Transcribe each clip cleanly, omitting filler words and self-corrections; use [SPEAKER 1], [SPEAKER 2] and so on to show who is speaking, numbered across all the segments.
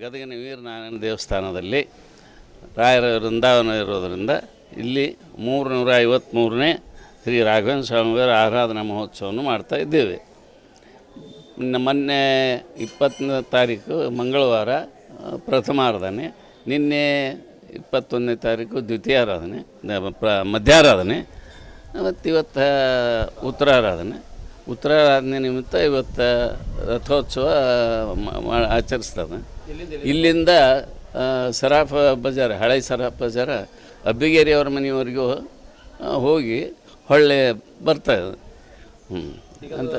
[SPEAKER 1] ಗದಗಿನ ವೀರನಾರಾಯಣ ದೇವಸ್ಥಾನದಲ್ಲಿ ರಾಯರ ವೃಂದಾವನ ಇರೋದರಿಂದ ಇಲ್ಲಿ 353ನೇ ಶ್ರೀ ರಾಘವೇಂದ್ರ ಸ್ವಾಮಿಯವರ ಆರಾಧನಾ ಮಹೋತ್ಸವವನ್ನು ಮಾಡ್ತಾ ಇದ್ದೇವೆ. ಮೊನ್ನೆ 20ನೇ ತಾರೀಕು ಮಂಗಳವಾರ ಪ್ರಥಮಾರಾಧನೆ, ನಿನ್ನೆ 21ನೇ ತಾರೀಕು ದ್ವಿತೀಯಾರಾಧನೆ ಮಧ್ಯಾರಾಧನೆ, ಮತ್ತು ಇವತ್ತು ಉತ್ತರಾರಾಧನೆ ನಿಮಿತ್ತ ಇವತ್ತು ರಥೋತ್ಸವ ಆಚರಿಸ್ತದೆ. ಇಲ್ಲಿಂದ ಸರಾಫ ಬಜಾರ್, ಹಳೆ ಸರಾಫ ಬಜಾರ ಅಬ್ಬಿಗೇರಿಯವ್ರ ಮನೆಯವರೆಗೂ ಹೋಗಿ ಹೊಳ್ಳೆ ಬರ್ತಾಯಿದೆ. ಅಂತ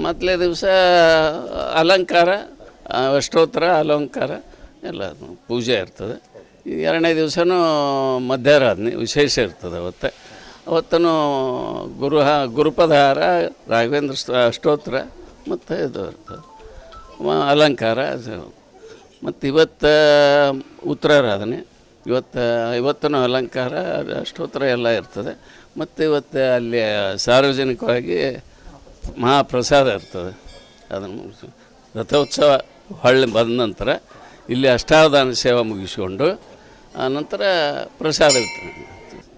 [SPEAKER 1] ಮೊದಲೇ ದಿವಸ ಅಲಂಕಾರ, ಅಷ್ಟೋತ್ತರ ಅಲಂಕಾರ ಎಲ್ಲ ಪೂಜೆ ಇರ್ತದೆ. ಎರಡನೇ ದಿವಸನೂ ಮಧ್ಯಾರಾಧನೆ ವಿಶೇಷ ಇರ್ತದೆ. ಅವತ್ತೂ ಗುರುಪದಹಾರ, ರಾಘವೇಂದ್ರ ಅಷ್ಟೋತ್ತರ ಮತ್ತು ಇದು ಇರ್ತದೆ, ಅಲಂಕಾರ. ಮತ್ತು ಇವತ್ತು ಉತ್ತರಾರಾಧನೆ, ಇವತ್ತೂ ಅಲಂಕಾರ ಅಷ್ಟೋತ್ತರ ಎಲ್ಲ ಇರ್ತದೆ. ಮತ್ತು ಇವತ್ತು ಅಲ್ಲಿ ಸಾರ್ವಜನಿಕವಾಗಿ ಮಹಾಪ್ರಸಾದ ಇರ್ತದೆ. ಅದನ್ನು ರಥೋತ್ಸವ ಹೊಳ್ಳಿ ಬಂದ ನಂತರ ಇಲ್ಲಿ ಅಷ್ಟಾವಧಾನ ಸೇವೆ ಮುಗಿಸ್ಕೊಂಡು ಆನಂತರ ಪ್ರಸಾದ ಇರ್ತದೆ.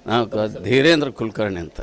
[SPEAKER 1] ನಾವು ಧೀರೇಂದ್ರ ಕುಲಕರ್ಣಿ ಅಂತ.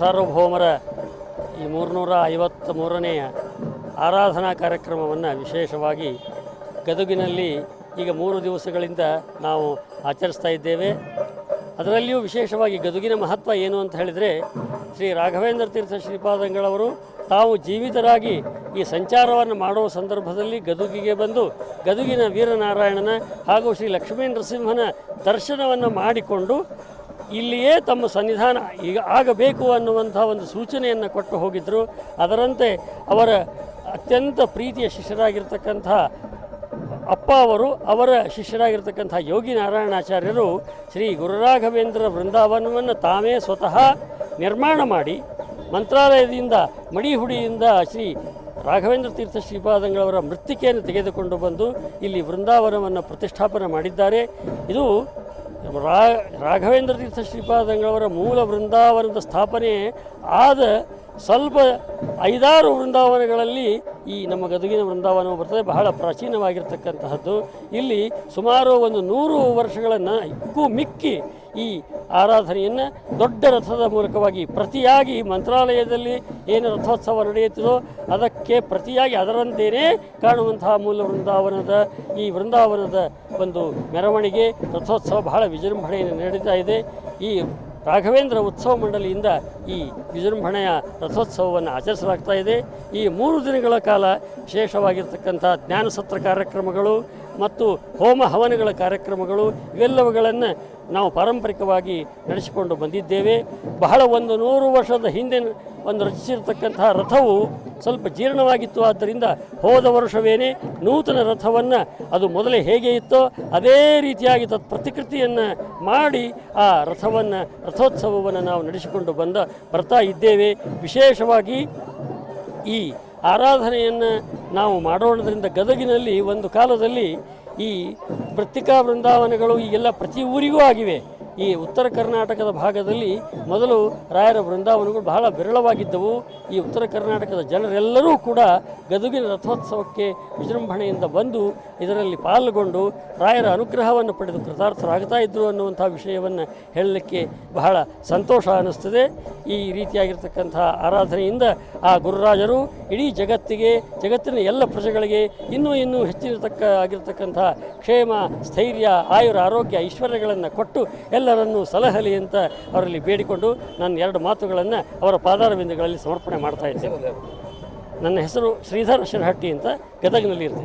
[SPEAKER 2] ಸಾರ್ವಭೌಮರ ಈ 353ನೆಯ ಆರಾಧನಾ ಕಾರ್ಯಕ್ರಮವನ್ನು ವಿಶೇಷವಾಗಿ ಗದಗಿನಲ್ಲಿ ಈಗ 3 ದಿವಸಗಳಿಂದ ನಾವು ಆಚರಿಸ್ತಾ ಇದ್ದೇವೆ. ಅದರಲ್ಲಿಯೂ ವಿಶೇಷವಾಗಿ ಗದಗಿನ ಮಹತ್ವ ಏನು ಅಂತ ಹೇಳಿದರೆ, ಶ್ರೀ ರಾಘವೇಂದ್ರ ತೀರ್ಥ ಶ್ರೀಪಾದಂಗಳವರು ತಾವು ಜೀವಿತರಾಗಿ ಈ ಸಂಚಾರವನ್ನು ಮಾಡುವ ಸಂದರ್ಭದಲ್ಲಿ ಗದಗಿಗೆ ಬಂದು ಗದಗಿನ ವೀರನಾರಾಯಣನ ಹಾಗೂ ಶ್ರೀ ಲಕ್ಷ್ಮೀ ನರಸಿಂಹನ ದರ್ಶನವನ್ನು ಮಾಡಿಕೊಂಡು ಇಲ್ಲಿಯೇ ತಮ್ಮ ಸನ್ನಿಧಾನ ಈಗ ಆಗಬೇಕು ಅನ್ನುವಂಥ ಒಂದು ಸೂಚನೆಯನ್ನು ಕೊಟ್ಟು ಹೋಗಿದ್ದರು. ಅದರಂತೆ ಅವರ ಅತ್ಯಂತ ಪ್ರೀತಿಯ ಶಿಷ್ಯರಾಗಿರ್ತಕ್ಕಂಥ ಅಪ್ಪ ಅವರು ಅವರ ಶಿಷ್ಯರಾಗಿರ್ತಕ್ಕಂಥ ಯೋಗಿ ನಾರಾಯಣಾಚಾರ್ಯರು ಶ್ರೀ ಗುರುರಾಘವೇಂದ್ರ ವೃಂದಾವನವನ್ನು ತಾವೇ ಸ್ವತಃ ನಿರ್ಮಾಣ ಮಾಡಿ ಮಂತ್ರಾಲಯದಿಂದ ಮಡಿಹುಡಿಯಿಂದ ಶ್ರೀ ರಾಘವೇಂದ್ರ ತೀರ್ಥ ಶ್ರೀಪಾದಂಗಳವರ ಮೃತ್ತಿಕೆಯನ್ನು ತೆಗೆದುಕೊಂಡು ಬಂದು ಇಲ್ಲಿ ವೃಂದಾವನವನ್ನು ಪ್ರತಿಷ್ಠಾಪನೆ ಮಾಡಿದ್ದಾರೆ. ಇದು ರಾಘವೇಂದ್ರ ತೀರ್ಥ ಶ್ರೀಪಾದಂಗಳವರ ಮೂಲ ವೃಂದಾವನದ ಸ್ಥಾಪನೆ ಆದ ಸ್ವಲ್ಪ 5-6 ವೃಂದಾವನಗಳಲ್ಲಿ ಈ ನಮ್ಮ ಗದಗಿನ ವೃಂದಾವನವು ಬರ್ತದೆ. ಬಹಳ ಪ್ರಾಚೀನವಾಗಿರ್ತಕ್ಕಂತಹದ್ದು. ಇಲ್ಲಿ ಸುಮಾರು ಒಂದು 100 ವರ್ಷಗಳನ್ನು ಮಿಕ್ಕಿ ಈ ಆರಾಧನೆಯನ್ನು ದೊಡ್ಡ ರಥದ ಮೂಲಕವಾಗಿ ಪ್ರತಿಯಾಗಿ ಮಂತ್ರಾಲಯದಲ್ಲಿ ಏನು ರಥೋತ್ಸವ ನಡೆಯುತ್ತದೋ ಅದಕ್ಕೆ ಪ್ರತಿಯಾಗಿ ಅದರಂತೆಯೇ ಕಾಣುವಂತಹ ಮೂಲ ವೃಂದಾವನದ ಈ ವೃಂದಾವನದ ಒಂದು ಮೆರವಣಿಗೆ ರಥೋತ್ಸವ ಬಹಳ ವಿಜೃಂಭಣೆಯನ್ನು ನಡೀತಾ ಇದೆ. ಈ ರಾಘವೇಂದ್ರ ಉತ್ಸವ ಮಂಡಳಿಯಿಂದ ಈ ವಿಜೃಂಭಣೆಯ ರಥೋತ್ಸವವನ್ನು ಆಚರಿಸಲಾಗ್ತಾ ಇದೆ. ಈ 3 ದಿನಗಳ ಕಾಲ ವಿಶೇಷವಾಗಿರ್ತಕ್ಕಂಥ ಜ್ಞಾನಸತ್ರ ಕಾರ್ಯಕ್ರಮಗಳು ಮತ್ತು ಹೋಮ ಹವನಗಳ ಕಾರ್ಯಕ್ರಮಗಳು ಇವೆಲ್ಲವುಗಳನ್ನು ನಾವು ಪಾರಂಪರಿಕವಾಗಿ ನಡೆಸಿಕೊಂಡು ಬಂದಿದ್ದೇವೆ. ಬಹಳ ಒಂದು 100 ವರ್ಷದ ಹಿಂದೆ ಒಂದು ರಚಿಸಿರ್ತಕ್ಕಂತಹ ರಥವು ಸ್ವಲ್ಪ ಜೀರ್ಣವಾಗಿತ್ತು. ಆದ್ದರಿಂದ ಹೋದ ವರ್ಷವೇನೆ ನೂತನ ರಥವನ್ನು ಅದು ಮೊದಲೇ ಹೇಗೆ ಇತ್ತೋ ಅದೇ ರೀತಿಯಾಗಿ ಪ್ರತಿಕೃತಿಯನ್ನು ಮಾಡಿ ಆ ರಥೋತ್ಸವವನ್ನು ನಾವು ನಡೆಸಿಕೊಂಡು ಬರ್ತಾ ಇದ್ದೇವೆ. ವಿಶೇಷವಾಗಿ ಈ ಆರಾಧನೆಯನ್ನು ನಾವು ಮಾಡೋಣದ್ರಿಂದ ಗದಗಿನಲ್ಲಿ ಒಂದು ಕಾಲದಲ್ಲಿ ಈ ಮೃತ್ತಿಕಾ ವೃಂದಾವನಗಳು ಈಗೆಲ್ಲ ಪ್ರತಿ ಊರಿಗೂ ಆಗಿವೆ. ಈ ಉತ್ತರ ಕರ್ನಾಟಕದ ಭಾಗದಲ್ಲಿ ಮೊದಲು ರಾಯರ ವೃಂದಾವನಗಳು ಬಹಳ ವಿರಳವಾಗಿದ್ದವು. ಈ ಉತ್ತರ ಕರ್ನಾಟಕದ ಜನರೆಲ್ಲರೂ ಕೂಡ ಗದಗಿನ ರಥೋತ್ಸವಕ್ಕೆ ವಿಜೃಂಭಣೆಯಿಂದ ಬಂದು ಇದರಲ್ಲಿ ಪಾಲ್ಗೊಂಡು ರಾಯರ ಅನುಗ್ರಹವನ್ನು ಪಡೆದು ಕೃತಾರ್ಥರಾಗ್ತಾ ಇದ್ದರು ಅನ್ನುವಂಥ ವಿಷಯವನ್ನು ಹೇಳಲಿಕ್ಕೆ ಬಹಳ ಸಂತೋಷ ಅನ್ನಿಸ್ತದೆ. ಈ ರೀತಿಯಾಗಿರ್ತಕ್ಕಂಥ ಆರಾಧನೆಯಿಂದ ಆ ಗುರುರಾಜರು ಇಡೀ ಜಗತ್ತಿನ ಎಲ್ಲ ಪ್ರಜೆಗಳಿಗೆ ಇನ್ನೂ ಆಗಿರ್ತಕ್ಕಂಥ ಕ್ಷೇಮ, ಸ್ಥೈರ್ಯ, ಆಯುರ, ಆರೋಗ್ಯ, ಐಶ್ವರ್ಯಗಳನ್ನು ಕೊಟ್ಟು ಎಲ್ಲರನ್ನೂ ಸಲಹಲಿ ಅಂತ ಅವರಲ್ಲಿ ಬೇಡಿಕೊಂಡು ನಾನು 2 ಮಾತುಗಳನ್ನು ಅವರ ಪಾದಾರವಿಂದಗಳಲ್ಲಿ ಸಮರ್ಪಣೆ ಮಾಡ್ತಾ ಇದ್ದೇನೆ. ನನ್ನ ಹೆಸರು ಶ್ರೀಧರ ಶರಹಟ್ಟಿ ಅಂತ ಗದಗಿನಲ್ಲಿ ಇರ್ತೀನಿ.